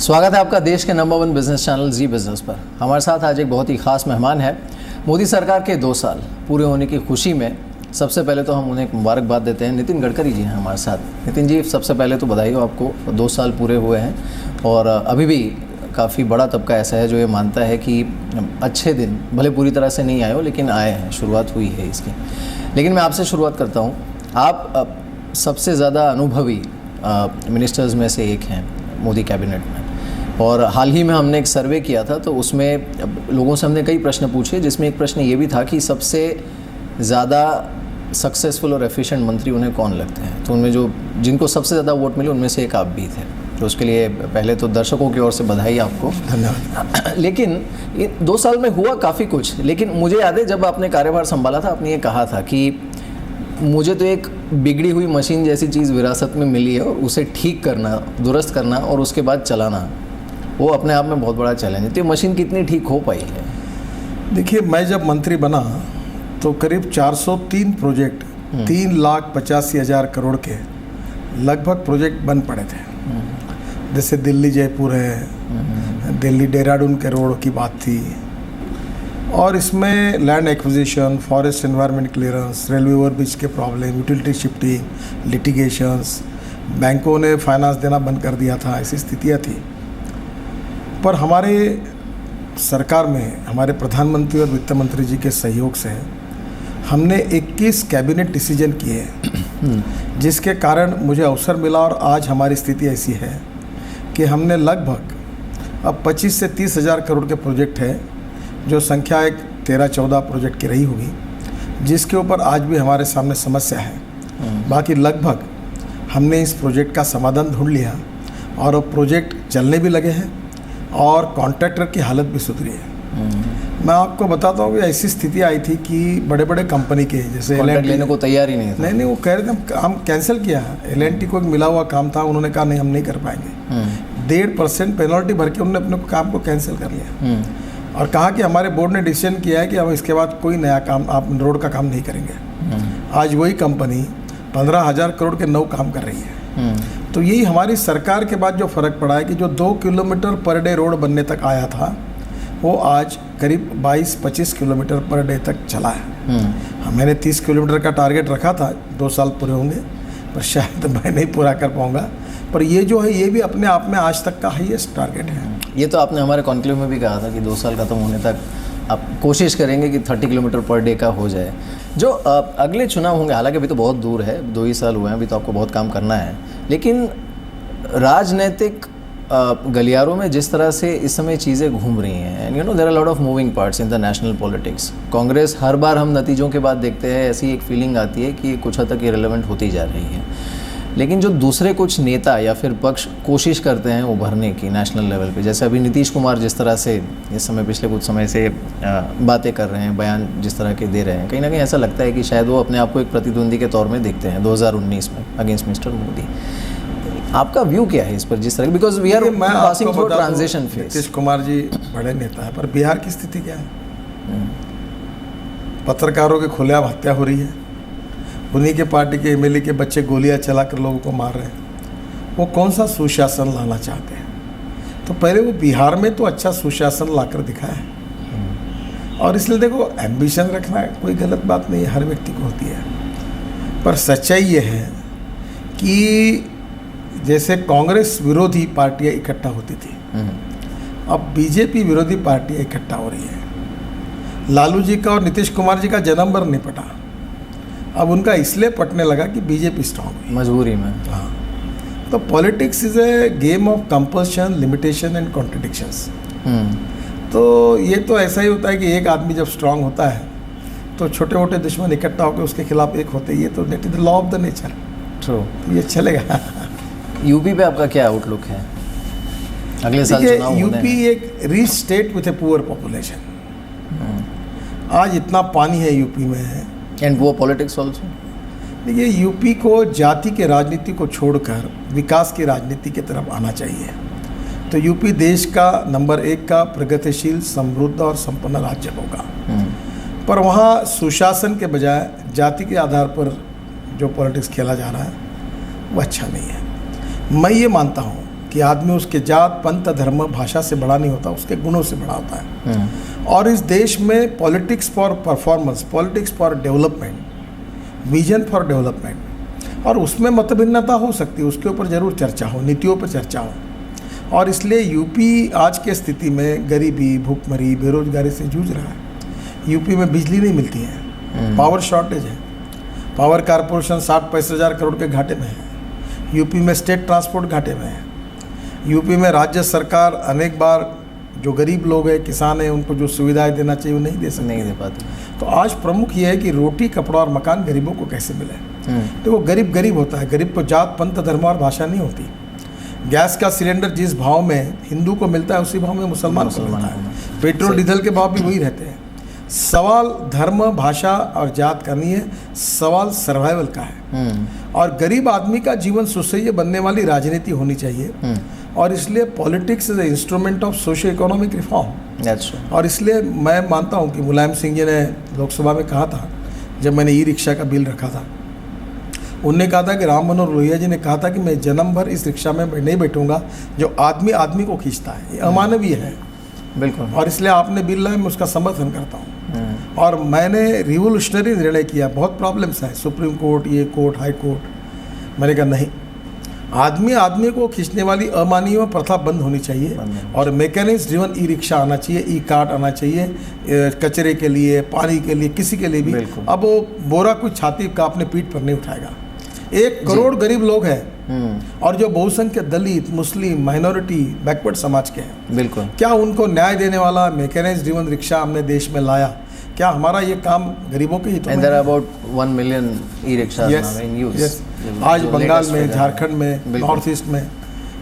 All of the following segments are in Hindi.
स्वागत है आपका देश के नंबर 1 बिजनेस चैनल जी बिजनेस पर। हमारे साथ आज एक बहुत ही खास मेहमान है। मोदी सरकार के 2 साल पूरे होने की खुशी में सबसे पहले तो हम उन्हें एक मुबारकबाद देते हैं। नितिन गडकरी जी हैं हमारे साथ। नितिन जी, सबसे पहले तो बधाई हो आपको, 2 साल पूरे हुए हैं और अभी भी काफ़ी बड़ा तबका ऐसा है जो ये मानता है कि अच्छे दिन भले पूरी तरह से नहीं आए हो लेकिन आए हैं, शुरुआत हुई है इसकी। लेकिन मैं आपसे शुरुआत करता हूँ। आप सबसे ज़्यादा अनुभवी मिनिस्टर्स में से एक हैं मोदी कैबिनेट में, और हाल ही में हमने एक सर्वे किया था तो उसमें लोगों से हमने कई प्रश्न पूछे, जिसमें एक प्रश्न ये भी था कि सबसे ज़्यादा सक्सेसफुल और एफिशिएंट मंत्री उन्हें कौन लगते हैं। तो उनमें जिनको सबसे ज़्यादा वोट मिले उनमें से एक आप भी थे, तो उसके लिए पहले तो दर्शकों की ओर से बधाई आपको, धन्यवाद। लेकिन 2 साल में हुआ काफ़ी कुछ, लेकिन मुझे याद है जब आपने कार्यभार संभाला था आपने ये कहा था कि मुझे तो एक बिगड़ी हुई मशीन जैसी चीज़ विरासत में मिली है और उसे ठीक करना, दुरुस्त करना और उसके बाद चलाना, वो अपने आप में बहुत बड़ा चैलेंज है। तो ये मशीन कितनी ठीक हो पाई है? देखिए, मैं जब मंत्री बना तो करीब 403 प्रोजेक्ट 3,85,000 करोड़ के लगभग प्रोजेक्ट बन पड़े थे। जैसे दिल्ली जयपुर है, दिल्ली देहरादून के रोड की बात थी, और इसमें land acquisition, forest environment clearance, railway overbridge के प्रॉब्लम, यूटिलिटी शिफ्टिंग, लिटिगेशंस, बैंकों ने फाइनेंस देना बंद कर दिया था, ऐसी स्थितियाँ थी। पर हमारे सरकार में हमारे प्रधानमंत्री और वित्त मंत्री जी के सहयोग से हमने 21 कैबिनेट डिसीजन किए, जिसके कारण मुझे अवसर मिला और आज हमारी स्थिति ऐसी है कि हमने लगभग अब 25 से 30 हज़ार करोड़ के प्रोजेक्ट है, जो संख्या एक 13-14 प्रोजेक्ट की रही होगी, जिसके ऊपर आज भी हमारे सामने समस्या है। बाकी लगभग हमने इस प्रोजेक्ट का समाधान ढूंढ लिया और वो प्रोजेक्ट चलने भी लगे हैं और कॉन्ट्रैक्टर की हालत भी सुधरी है। मैं आपको बताता हूँ कि ऐसी स्थिति आई थी कि बड़े बड़े कंपनी के जैसे कॉन्ट्रैक्ट लेने को तैयार ही नहीं था। नहीं, वो कह रहे थे हम कैंसिल किया। L&T को एक मिला हुआ काम था, उन्होंने कहा नहीं हम नहीं कर पाएंगे। 1.5% पेनल्टी भर के उन्होंने अपने काम को कैंसिल कर लिया और कहा कि हमारे बोर्ड ने डिसीजन किया है कि हम इसके बाद कोई नया काम, आप रोड का काम नहीं करेंगे। आज वही कंपनी 15,000 करोड़ के 9 काम कर रही है। तो यही हमारी सरकार के बाद जो फ़र्क पड़ा है कि जो 2 किलोमीटर पर डे रोड बनने तक आया था वो आज करीब 22-25 किलोमीटर पर डे तक चला है। मैंने 30 किलोमीटर का टारगेट रखा था, 2 साल पूरे होंगे, पर शायद मैं नहीं पूरा कर पाऊँगा। पर ये जो है ये भी अपने आप में आज तक का हाईएस्ट टारगेट है। ये तो आपने हमारे कॉन्क्लेव में भी कहा था कि 2 साल खत्म होने तक आप कोशिश करेंगे कि 30 किलोमीटर पर डे का हो जाए। जो अगले चुनाव होंगे, हालांकि अभी तो बहुत दूर है, 2 ही साल हुए हैं, अभी तो आपको बहुत काम करना है, लेकिन राजनीतिक गलियारों में जिस तरह से इस समय चीज़ें घूम रही हैं, and you know there are lot of moving parts in the national politics. Congress हर बार हम नतीजों के बाद देखते हैं ऐसी एक फीलिंग आती है कि कुछ हद तक इरेलेवेंट होती जा रही है, लेकिन जो दूसरे कुछ नेता या फिर पक्ष कोशिश करते हैं उभरने की नेशनल लेवल पे, जैसे अभी नीतीश कुमार जिस तरह से इस समय पिछले कुछ समय से बातें कर रहे हैं, बयान जिस तरह के दे रहे हैं, कहीं ना कहीं ऐसा लगता है कि शायद वो अपने आप को एक प्रतिद्वंदी के तौर में देखते हैं 2019 में अगेंस्ट मिस्टर मोदी। आपका व्यू क्या है इस पर, जिस तरह, because we are passing through transition phase. Nitish Kumar ji बड़े नेता है, पर बिहार की स्थिति क्या है? पत्रकारों की खुलेआम हत्या हो रही है, उन्हीं के पार्टी के एमएलए के बच्चे गोलियां चलाकर लोगों को मार रहे हैं। वो कौन सा सुशासन लाना चाहते हैं? तो पहले वो बिहार में तो अच्छा सुशासन लाकर दिखाए, और इसलिए देखो, एम्बिशन रखना कोई गलत बात नहीं है, हर व्यक्ति को होती है। पर सच्चाई ये है कि जैसे कांग्रेस विरोधी पार्टियां इकट्ठा होती थी, अब बीजेपी विरोधी पार्टियां इकट्ठा हो रही है। लालू जी का और नीतीश कुमार जी का जन्म भर नहीं पटा, अब उनका इसलिए पटने लगा कि बीजेपी स्ट्रांग हुई मजबूरी में। हाँ, तो politics is a game of compulsion, limitation and contradictions. तो ये तो ऐसा ही होता है कि एक आदमी जब स्ट्रांग होता है तो छोटे मोटे दुश्मन इकट्ठा होकर उसके खिलाफ एक होते हैं। ये तो it is the law of the nature. True. ये चलेगा। यूपी पे आपका क्या आउटलुक है? अगले साल चुनाव होने हैं। यूपी एक rich state with a poor population. आज इतना पानी है यूपी में, एंड वो पॉलिटिक्स ऑल्सो। देखिए, यूपी को जाति के राजनीति को छोड़कर विकास की राजनीति की तरफ आना चाहिए। तो यूपी देश का नंबर 1 का प्रगतिशील, समृद्ध और संपन्न राज्य होगा। पर वहाँ सुशासन के बजाय जाति के आधार पर जो पॉलिटिक्स खेला जा रहा है वो अच्छा नहीं है। मैं ये मानता हूँ कि आदमी उसके जात, पंथ, धर्म, भाषा से बड़ा नहीं होता, उसके गुणों से बड़ा होता है। और इस देश में politics for performance, politics for development, vision for development, और उसमें मतभिन्नता हो सकती है, उसके ऊपर ज़रूर चर्चा हो, नीतियों पर चर्चा हो। और इसलिए यूपी आज के स्थिति में गरीबी, भूखमरी, बेरोजगारी से जूझ रहा है। यूपी में बिजली नहीं मिलती है, पावर शॉर्टेज है, पावर कारपोरेशन 60-65 हज़ार करोड़ के घाटे में है। यूपी में स्टेट ट्रांसपोर्ट घाटे में है। यूपी में राज्य सरकार अनेक बार जो गरीब लोग हैं, किसान हैं, उनको जो सुविधाएं देना चाहिए वो नहीं दे सकते, नहीं दे पाते। तो आज प्रमुख ये है कि रोटी, कपड़ा और मकान गरीबों को कैसे मिले। तो वो गरीब गरीब होता है, गरीब को जात, पंथ, धर्म और भाषा नहीं होती। गैस का सिलेंडर जिस भाव में हिंदू को मिलता है उसी भाव में मुसलमान को मिलता है। पेट्रोल डीजल के भाव भी वही रहते हैं। सवाल धर्म, भाषा और जात का नहीं है, सवाल सर्वाइवल का है। और गरीब आदमी का जीवन सुसह्य बनने वाली राजनीति होनी चाहिए। और इसलिए politics is a instrument of socio economic reform. और इसलिए मैं मानता हूँ कि मुलायम सिंह जी ने लोकसभा में कहा था, जब मैंने ई रिक्शा का बिल रखा था, उनने कहा था कि राम मनोहर लोहिया जी ने कहा था कि मैं जन्म भर इस रिक्शा में नहीं बैठूंगा जो आदमी आदमी को खींचता है, ये अमानवीय है। बिल्कुल। और इसलिए आपने बिल लाया, मैं उसका समर्थन करता हूँ। और मैंने रिवोल्यूशनरी निर्णय किया। बहुत प्रॉब्लम्स है, सुप्रीम कोर्ट, ये कोर्ट, हाई कोर्ट, मैंने कहा नहीं, आदमी आदमी को खींचने वाली अमानवीय प्रथा बंद होनी चाहिए। और मैकेनिक्स ड्रिवन ई रिक्शा आना चाहिए, ई कार्ट आना चाहिए, कचरे के लिए, पानी के लिए, किसी के लिए भी। अब वो बोरा कोई छाती का अपने पीठ पर नहीं उठाएगा। 1 करोड़ गरीब लोग हैं और जो बहुसंख्यक दलित, मुस्लिम, माइनॉरिटी, बैकवर्ड समाज के हैं। बिल्कुल। क्या उनको न्याय देने वाला मैकेनाइज्ड ड्रिवन रिक्शा हमने देश में लाया? क्या हमारा ये काम गरीबों के हितों में? And there are about 1 million e-rickshaws now in use. आज बंगाल में, झारखंड में, नॉर्थ ईस्ट में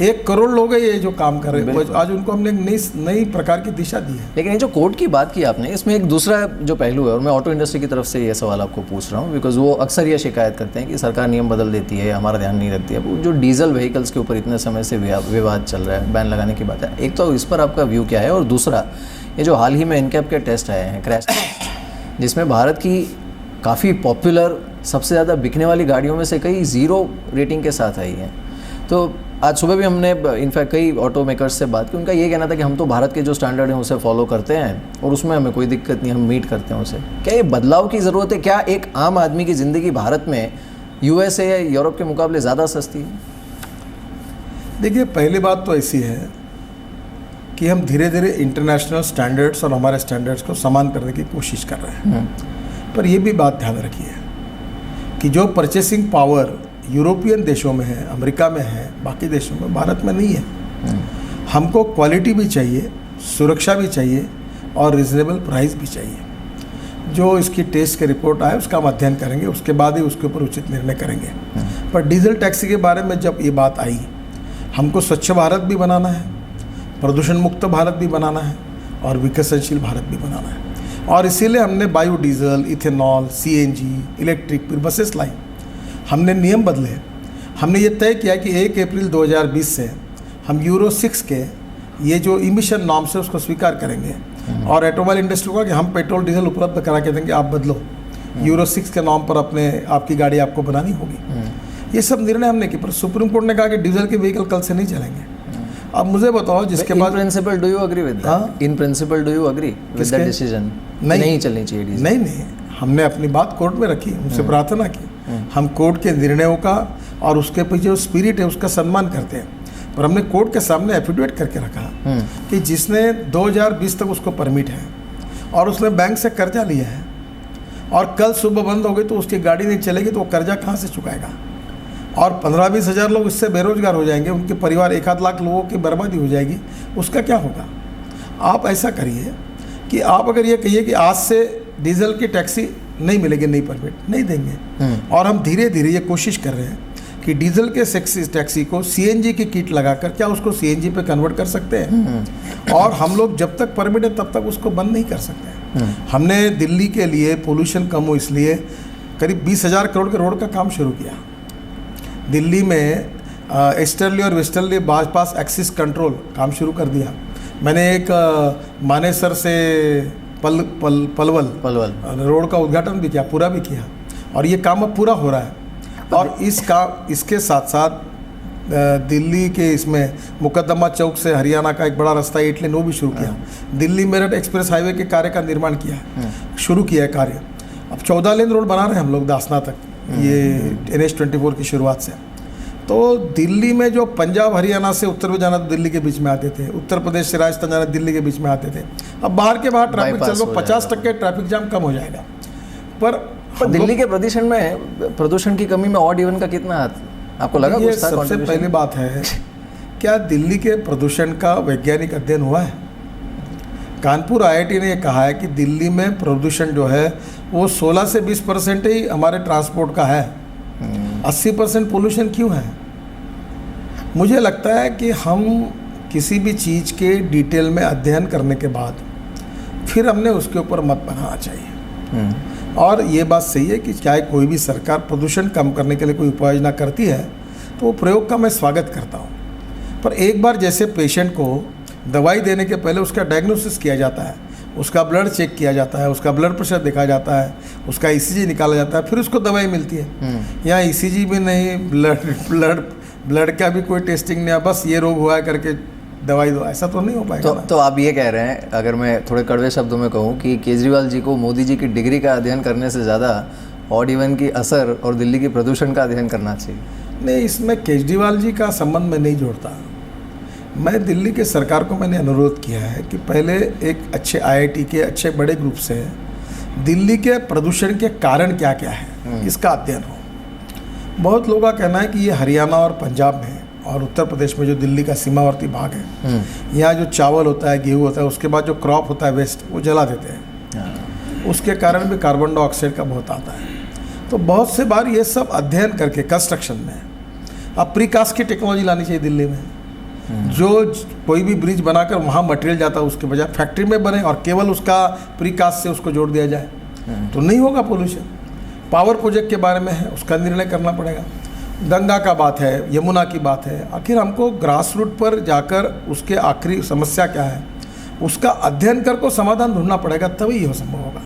1 करोड़ लोग हैं ये जो काम कर रहे हैं। आज उनको हमने नई प्रकार की दिशा दी है। लेकिन ये जो कोर्ट की बात की आपने, इसमें एक दूसरा जो पहलू है, और मैं ऑटो इंडस्ट्री की तरफ से ये सवाल आपको पूछ रहा हूँ, बिकॉज वो अक्सर ये शिकायत करते हैं कि सरकार नियम बदल देती है, हमारा ध्यान नहीं रखती है। जो डीजल व्हीकल्स के ऊपर इतने समय से विवाद चल रहा है, बैन लगाने की बात है, एक तो इस पर आपका व्यू क्या है, और दूसरा ये जो हाल ही में इनकैप के टेस्ट आए हैं, क्रैश, जिसमें भारत की काफ़ी पॉपुलर, सबसे ज़्यादा बिकने वाली गाड़ियों में से कई 0 रेटिंग के साथ आई हैं। तो आज सुबह भी हमने इनफैक्ट कई ऑटो मेकर्स से बात की, उनका ये कहना था कि हम तो भारत के जो स्टैंडर्ड हैं उसे फॉलो करते हैं और उसमें हमें कोई दिक्कत नहीं, हम मीट करते हैं उसे। क्या ये बदलाव की ज़रूरत है? क्या एक आम आदमी की ज़िंदगी भारत में USA या यूरोप के मुकाबले ज़्यादा सस्ती है? देखिए, पहली बात तो ऐसी है कि हम धीरे धीरे इंटरनेशनल स्टैंडर्ड्स और हमारे स्टैंडर्ड्स को समान करने की कोशिश कर रहे हैं। पर यह भी बात ध्यान रखिए कि जो परचेसिंग पावर यूरोपियन देशों में है, अमेरिका में है, बाकी देशों में, भारत में नहीं है। हमको क्वालिटी भी चाहिए, सुरक्षा भी चाहिए और रिजनेबल प्राइस भी चाहिए। जो इसकी टेस्ट के रिपोर्ट आए उसका हम अध्ययन करेंगे, उसके बाद ही उसके ऊपर उचित निर्णय करेंगे। पर डीजल टैक्सी के बारे में जब ये बात आई, हमको स्वच्छ भारत भी बनाना है, प्रदूषण मुक्त भारत भी बनाना है और विकसनशील भारत भी बनाना है। और इसीलिए हमने बायोडीजल, इथेनॉल, CNG, इलेक्ट्रिक, फिर बसेस लाई। हमने नियम बदले। हमने ये तय किया कि 1 अप्रैल 2020 से हम यूरो 6 के ये जो इमिशन नॉर्म्स है उसको स्वीकार करेंगे। और ऑटोमोबाइल इंडस्ट्री को कि हम पेट्रोल डीजल उपलब्ध करा के देंगे, आप बदलो, यूरो 6 के नॉर्म पर आपकी गाड़ी आपको बनानी होगी। ये सब निर्णय हमने किए। पर सुप्रीम कोर्ट ने कहा कि डीजल के व्हीकल कल से नहीं चलेंगे। अब मुझे बताओ, जिसके बाद in principle do you agree with that? In principle do you agree with that decision? नहीं चलनी चाहिए डीजल। नहीं, हमने अपनी बात कोर्ट में रखी, उनसे प्रार्थना की। हम कोर्ट के निर्णयों का और उसके पीछे जो स्पिरिट है उसका सम्मान करते हैं। पर हमने कोर्ट के सामने एफिडेविट करके रखा कि जिसने 2020 तक उसको परमिट है और उसने बैंक से कर्जा लिया है और कल सुबह बंद हो गई तो उसकी गाड़ी नहीं चलेगी, तो वो कर्जा कहाँ से चुकाएगा? और 15-20 हज़ार लोग इससे बेरोजगार हो जाएंगे, उनके परिवार 1-8 लाख लोगों की बर्बादी हो जाएगी। उसका क्या होगा? आप ऐसा करिए कि आप अगर ये कहिए कि आज से डीजल की टैक्सी नहीं मिलेगी, नहीं परमिट नहीं देंगे। और हम धीरे धीरे ये कोशिश कर रहे हैं कि डीजल के टैक्सी को CNG की किट लगाकर क्या उसको CNG पे कन्वर्ट कर सकते हैं। और हम लोग जब तक परमिट है तब तक उसको बंद नहीं कर सकते। हमने दिल्ली के लिए पोल्यूशन कम हो इसलिए करीब 20,000 करोड़ के रोड का काम शुरू किया। दिल्ली में ईस्टर्ली और वेस्टर्ली बाईपास एक्सिस कंट्रोल काम शुरू कर दिया। मैंने एक मानेसर से पलवल रोड का उद्घाटन भी किया, पूरा भी किया। और ये काम अब पूरा हो रहा है। और इसके साथ साथ दिल्ली के इसमें मुकदमा चौक से हरियाणा का एक बड़ा रास्ता 8 लेन वो भी शुरू किया। दिल्ली मेरठ एक्सप्रेस हाईवे के कार्य का निर्माण किया है, शुरू किया है कार्य। अब 14 लेन रोड बना रहे हैं हम लोग दासना तक, ये NH-24 की शुरुआत से। तो दिल्ली में जो पंजाब हरियाणा से उत्तर में जाना तो दिल्ली के बीच में आते थे, उत्तर प्रदेश से राजस्थान जाना दिल्ली के बीच में आते थे। अब बाहर के बाहर ट्रैफिक चलो 50% ट्रैफिक जाम कम हो जाएगा। पर दिल्ली के प्रदूषण की कमी में ऑड इवन का कितना हाथ आपको लगा? ये सबसे पहली बात है, क्या दिल्ली के प्रदूषण का वैज्ञानिक अध्ययन हुआ है? कानपुर IIT ने कहा है कि दिल्ली में प्रदूषण जो है वो 16 से 20% ही हमारे ट्रांसपोर्ट का है। 80% पोल्यूशन क्यों है? मुझे लगता है कि हम किसी भी चीज़ के डिटेल में अध्ययन करने के बाद फिर हमने उसके ऊपर मत बनाना चाहिए। और ये बात सही है कि चाहे कोई भी सरकार प्रदूषण कम करने के लिए कोई उपाय योजना करती है तो वो प्रयोग का मैं स्वागत करता हूँ। पर एक बार जैसे पेशेंट को दवाई देने के पहले उसका डायग्नोसिस किया जाता है, उसका ब्लड चेक किया जाता है, उसका ब्लड प्रेशर देखा जाता है, उसका ECG निकाला जाता है, फिर उसको दवाई मिलती है। यहाँ ECG भी नहीं, ब्लड का भी कोई टेस्टिंग नहीं है, बस ये रोग हुआ है करके दवाई दो, ऐसा तो नहीं हो पाएगा। तो आप ये कह रहे हैं, अगर मैं थोड़े कड़वे शब्दों में कहूँ, कि केजरीवाल जी को मोदी जी की डिग्री का अध्ययन करने से ज़्यादा ऑड इवन की असर और दिल्ली की प्रदूषण का अध्ययन करना चाहिए? नहीं, इसमें केजरीवाल जी का संबंध मैं नहीं जोड़ता। मैं दिल्ली के सरकार को मैंने अनुरोध किया है कि पहले एक अच्छे IIT के अच्छे बड़े ग्रुप से दिल्ली के प्रदूषण के कारण क्या क्या है इसका अध्ययन हो। बहुत लोगों का कहना है कि ये हरियाणा और पंजाब में और उत्तर प्रदेश में जो दिल्ली का सीमावर्ती भाग है, यहाँ जो चावल होता है, गेहूँ होता है, उसके बाद जो क्रॉप होता है वेस्ट, वो जला देते हैं। उसके कारण भी कार्बन डाइऑक्साइड का बहुत आता है। तो बहुत से बार ये सब अध्ययन करके कंस्ट्रक्शन में अब प्रीकास्ट की टेक्नोलॉजी लानी चाहिए दिल्ली में। जो कोई भी ब्रिज बनाकर वहाँ मटेरियल जाता है उसके बजाय फैक्ट्री में बने और केवल उसका प्रीकास्ट से उसको जोड़ दिया जाए तो नहीं होगा पोल्यूशन। पावर प्रोजेक्ट के बारे में है, उसका निर्णय करना पड़ेगा। गंगा का बात है, यमुना की बात है, आखिर हमको ग्रास रूट पर जाकर उसके आखिरी समस्या क्या है उसका अध्ययन कर को समाधान ढूंढना पड़ेगा, तभी यह संभव होगा।